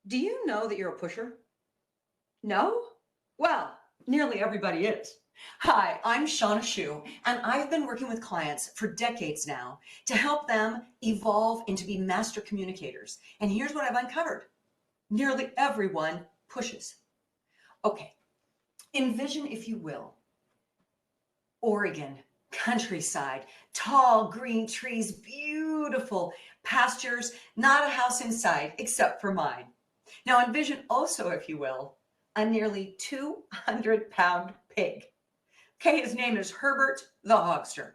Do you know that you're a pusher? No? Well, nearly everybody is. Hi, I'm Shawna Schuh, and I've been working with clients for decades now to help them evolve into be master communicators. And here's what I've uncovered. Nearly everyone pushes. Okay, envision, if you will, Oregon, countryside, tall green trees, beautiful pastures, not a house inside except for mine. Now envision also, if you will, a nearly 200-pound pig. Okay, his name is Herbert the Hogster.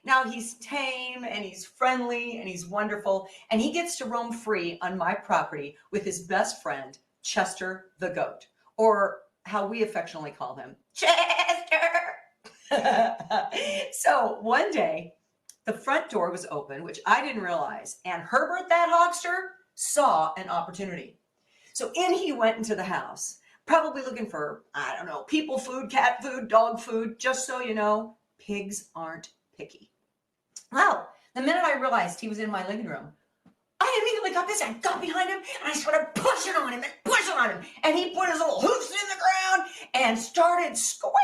Now he's tame and he's friendly and he's wonderful, and he gets to roam free on my property with his best friend, Chester the goat, or how we affectionately call him, Chester. So one day, the front door was open, which I didn't realize, and Herbert that Hogster saw an opportunity. So in he went into the house, probably looking for, I don't know, people food, cat food, dog food. Just so you know, pigs aren't picky. Well, the minute I realized he was in my living room, I immediately got busy. I got behind him and I started pushing on him and pushing on him. And he put his little hoofs in the ground and started squealing.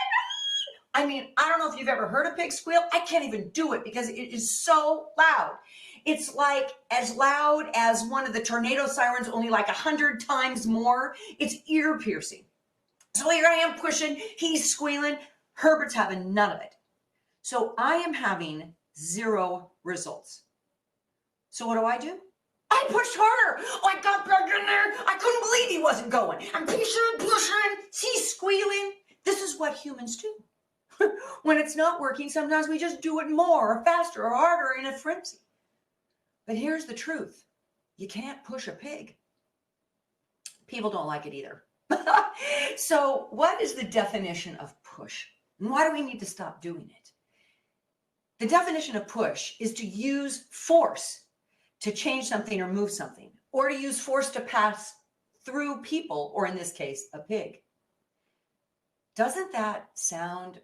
I mean, I don't know if you've ever heard a pig squeal. I can't even do it because it is so loud. It's like as loud as one of the tornado sirens, only like 100 times more. It's ear piercing. So here I am pushing, he's squealing, Herbert's having none of it. So I am having 0 results. So what do? I pushed harder. I got back in there. I couldn't believe he wasn't going. I'm pushing, he's squealing. This is what humans do. When it's not working, sometimes we just do it more or faster or harder in a frenzy. But here's the truth. You can't push a pig. People don't like it either. So what is the definition of push? And why do we need to stop doing it? The definition of push is to use force to change something or move something, or to use force to pass through people, or in this case, a pig. Doesn't that sound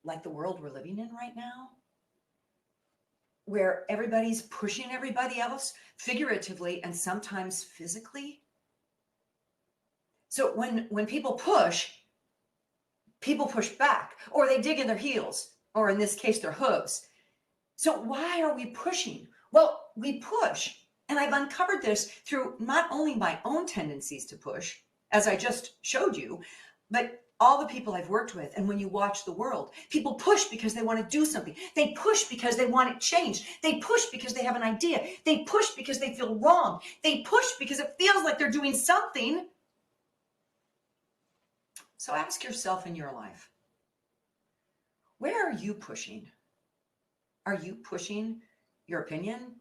like the world we're living in right now? Where everybody's pushing everybody else, figuratively and sometimes physically. So when people push back, or they dig in their heels, or in this case, their hooves. So why are we pushing? Well, we push, and I've uncovered this through not only my own tendencies to push, as I just showed you, but all the people I've worked with. And when you watch the world, people push because they want to do something. They push because they want it changed. They push because they have an idea. They push because they feel wrong. They push because it feels like they're doing something. So ask yourself in your life, where are you pushing? Are you pushing your opinion,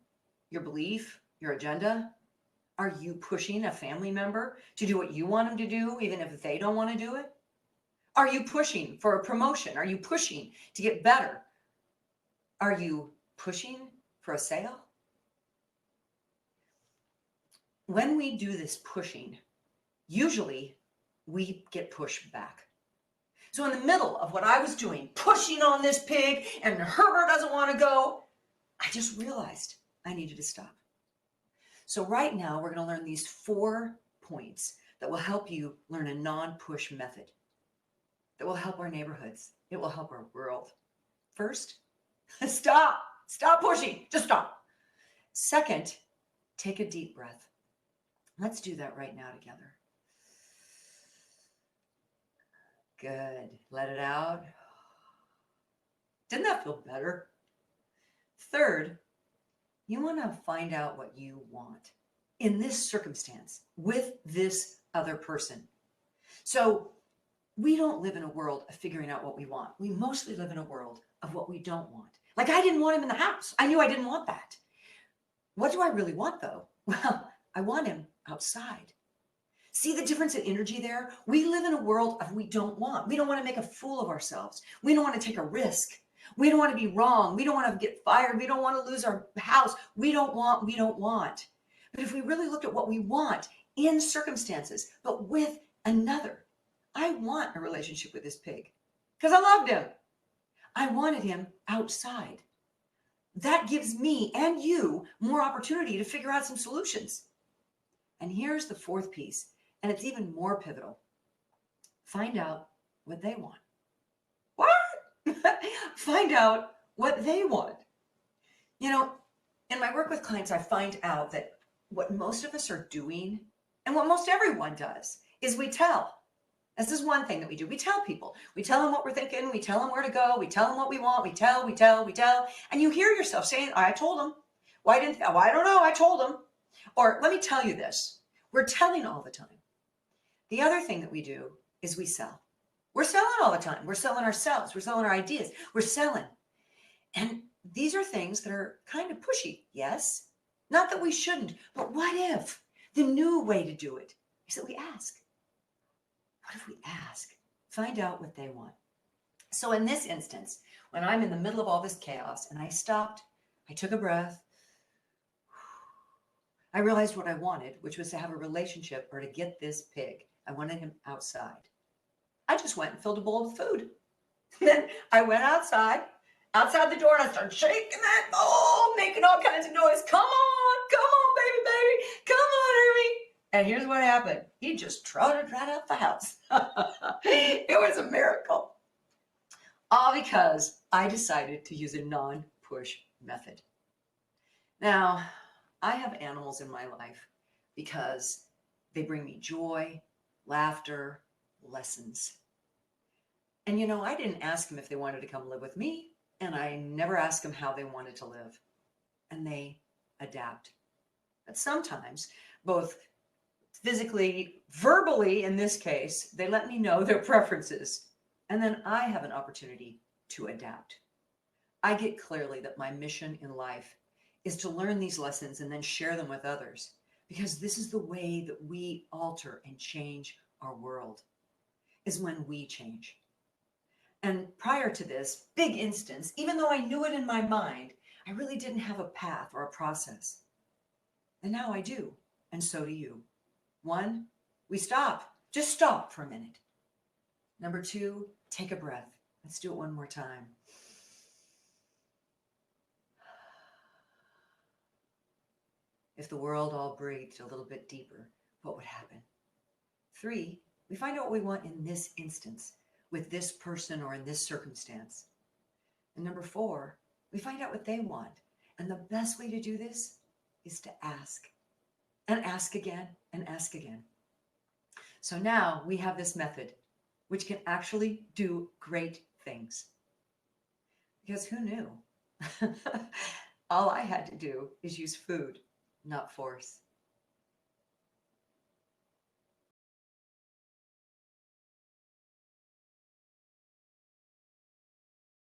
your belief, your agenda? Are you pushing a family member to do what you want them to do, even if they don't want to do it? Are you pushing for a promotion? Are you pushing to get better? Are you pushing for a sale? When we do this pushing, usually we get pushed back. So in the middle of what I was doing, pushing on this pig, and Herbert doesn't want to go, I just realized I needed to stop. So right now we're going to learn these 4 points that will help you learn a non-push method that will help our neighborhoods. It will help our world. First, stop pushing, just stop. Second, take a deep breath. Let's do that right now together. Good. Let it out. Didn't that feel better? Third, you want to find out what you want in this circumstance with this other person. So we don't live in a world of figuring out what we want. We mostly live in a world of what we don't want. Like, I didn't want him in the house. I knew I didn't want that. What do I really want, though? Well, I want him outside. See the difference in energy there? We live in a world of we don't want. We don't want to make a fool of ourselves. We don't want to take a risk. We don't want to be wrong. We don't want to get fired. We don't want to lose our house. We don't want. But if we really looked at what we want in circumstances, but with another, I want a relationship with this pig because I loved him. I wanted him outside. That gives me and you more opportunity to figure out some solutions. And here's the 4th piece. And it's even more pivotal. Find out what they want. What? Find out what they want. You know, in my work with clients, I find out that what most of us are doing, and what most everyone does, is we tell. This is one thing that we do. We tell people. We tell them what we're thinking. We tell them where to go. We tell them what we want. We tell. And you hear yourself saying, I told them. Why didn't, well, I don't know. I told them. Or let me tell you this. We're telling all the time. The other thing that we do is we sell. We're selling all the time. We're selling ourselves. We're selling our ideas. We're selling. And these are things that are kind of pushy. Yes. Not that we shouldn't, but what if the new way to do it is that we ask? What if we ask? Find out what they want. So in this instance, when I'm in the middle of all this chaos and I stopped, I took a breath, I realized what I wanted, which was to have a relationship or to get this pig. I wanted him outside. I just went and filled a bowl with food. Then I went outside the door, and I started shaking that bowl, making all kinds of noise. Come on, baby, come on, Herbie. And here's what happened. He just trotted right out the house. It was a miracle. All because I decided to use a non-push method. Now, I have animals in my life because they bring me joy, laughter, lessons. And you know, I didn't ask them if they wanted to come live with me, and I never asked them how they wanted to live. And they adapt. But sometimes, both physically, verbally in this case, they let me know their preferences. And then I have an opportunity to adapt. I get clearly that my mission in life is to learn these lessons and then share them with others, because this is the way that we alter and change our world, is when we change. And prior to this big instance, even though I knew it in my mind, I really didn't have a path or a process. And now I do, and so do you. 1, we stop. Just stop for a minute. Number 2, take a breath. Let's do it one more time. If the world all breathed a little bit deeper, what would happen? 3, we find out what we want in this instance, with this person or in this circumstance. And number 4, we find out what they want. And the best way to do this is to ask. And ask again, and ask again. So now we have this method, which can actually do great things. Because who knew? All I had to do is use food, not force.